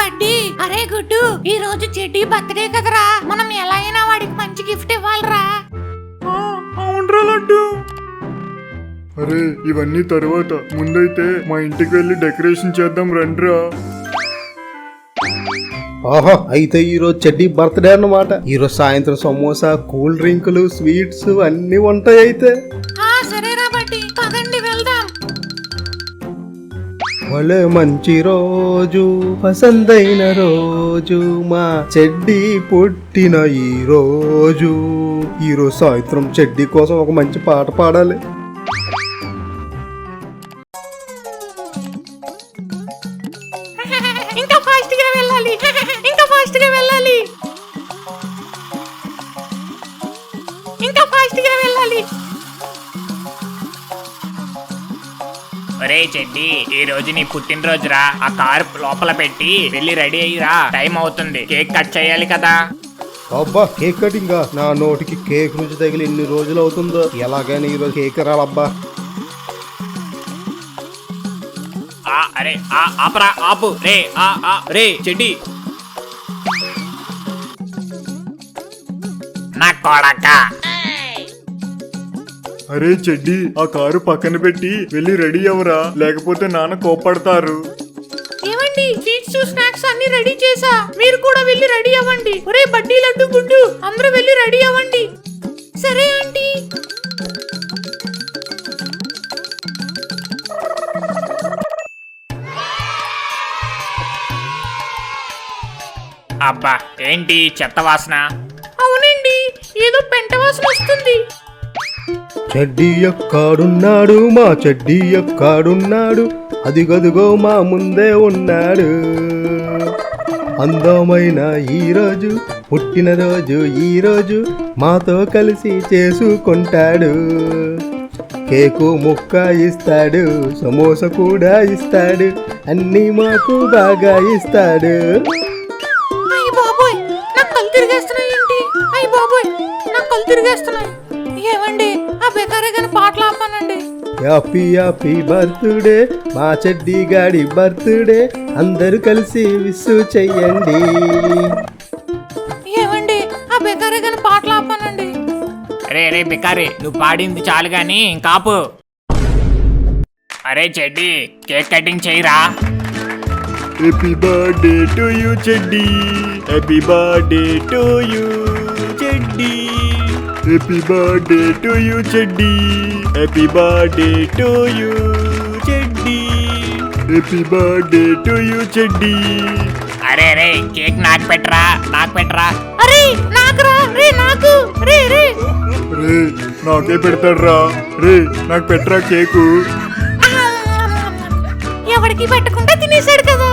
బడ్డీ, అరే గుడ్డు, ఈ రోజు చెడ్డీ బర్త్డే కదరా, మనం ఎలా అయినా వాడికి మంచి గిఫ్ట్ ఇవ్వాలరా. అవునరా లడ్డు. అరే ఇవన్నీ తరువాత, ముందైతే మా ఇంటికి వెళ్ళి డెకరేషన్ చేద్దాం రండ్రా. ఆహా, అయితే ఈరోజు చెడ్డీ బర్త్డే అన్నమాట. ఈరోజు సాయంత్రం సమోసా, కూల్ డ్రింకులు, స్వీట్స్ అన్ని ఉంటాయి. అయితే సరేరా బడ్డీ, పదండి వెళ్దాం. భలే మంచి రోజు, పసందైన రోజు, మా చెడ్డీ పుట్టిన ఈ రోజు. ఈరోజు సాయంత్రం చెడ్డీ కోసం ఒక మంచి పాట పాడాలి. ఇంకా ఫాస్ట్ గా వెళ్ళాలి, ఇంకా ఫాస్ట్ గా వెళ్ళాలి, ఇంకా ఫాస్ట్ గా వెళ్ళాలి. ఒరే చెడ్డి, ఈ రోజు నీ పుట్టినరోజురా. ఆ కారు లోపల పెట్టి వెళ్ళి రెడీ అయ్యిరా, టైం అవుతుంది. కేక్ కట్ చేయాలి కదా. అబ్బా, కేక్ కటింగ్? నా నోటికి కేక్ రుచి తగిలి ఎన్ని రోజులు అవుతుందో. ఎలాగైనా ఈరోజు కేక్ రాలబ్బా. అరే ఆపరా, ఆపు రే. రే చెడ్డి, నా కొడక. అరే చెడ్డి, ఆ కారు పక్కన పెట్టి వెళ్ళి రెడీ అవ్వరా, లేకపోతే నాన్న కోప్పడతారు. ఏమండి, స్వీట్స్ స్నాక్స్ అన్ని రెడీ చేసా, మీరు కూడా వెళ్ళి రెడీ అవ్వండి. ఒరే బడ్డీ, లడ్డు, గుడ్డు, అందరూ వెళ్ళి రెడీ అవ్వండి. సరే ఆంటీ. అబ్బా, ఏంటి చెత్త వాసన? అవునండి, ఏదో పెంట వాసన వస్తుంది. చెడ్డీ ఎక్కడున్నాడు, మా చెడ్డీ ఎక్కడున్నాడు? అదిగదుగో మా ముందే ఉన్నాడు. అందమైన ఈరోజు, పుట్టినరోజు ఈరోజు, మాతో కలిసి చేసుకుంటాడు. కేకు ముక్క ఇస్తాడు, సమోసా కూడా ఇస్తాడు, అన్నీ మాకు బాగా ఇస్తాడు. అయ్య బాబోయ్, నాకు కళ్ళు తిరిగేస్తున్నాయి ఏంటి? అయ్య బాబోయ్, నాకు కళ్ళు తిరిగేస్తున్నాయి. ఏమండి, ఆ బెకారే గాని పాటలు ఆపానండి. హ్యాపీ హ్యాపీ బర్త్డే, మా చెడ్డీ గాడి బర్త్డే, అందరూ కలిసి విష్ చెయ్యండి. ఏమండి, ఆ బెకారే గాని పాటలు ఆపానండి. రే బికారి, నువ్వు పాడింది చాలు గాని ఇంకాపు. అరే చెడ్డి, కేక్ కటింగ్ చేయరా. హ్యాపీ బర్త్డే టు యూ చెడ్డి, హ్యాపీ బర్త్డే టు యూ చెడ్డి, హ్యాపీ బర్త్డే టు యూ చెడ్డి, హ్యాపీ బర్త్డే టు యూ చెడ్డి, హ్యాపీ బర్త్డే టు యూ చెడ్డి. అరే కేక్ నాకు పెట్టరా, నాకు పెట్టరా. అరే నాకురా, రే నాకు, రే రే. రే నాకే పెడతాడ్రా, రే నాకు పెట్టరా కేకు. ఎవరికి పెట్టకుండా తినేసాడు కదా.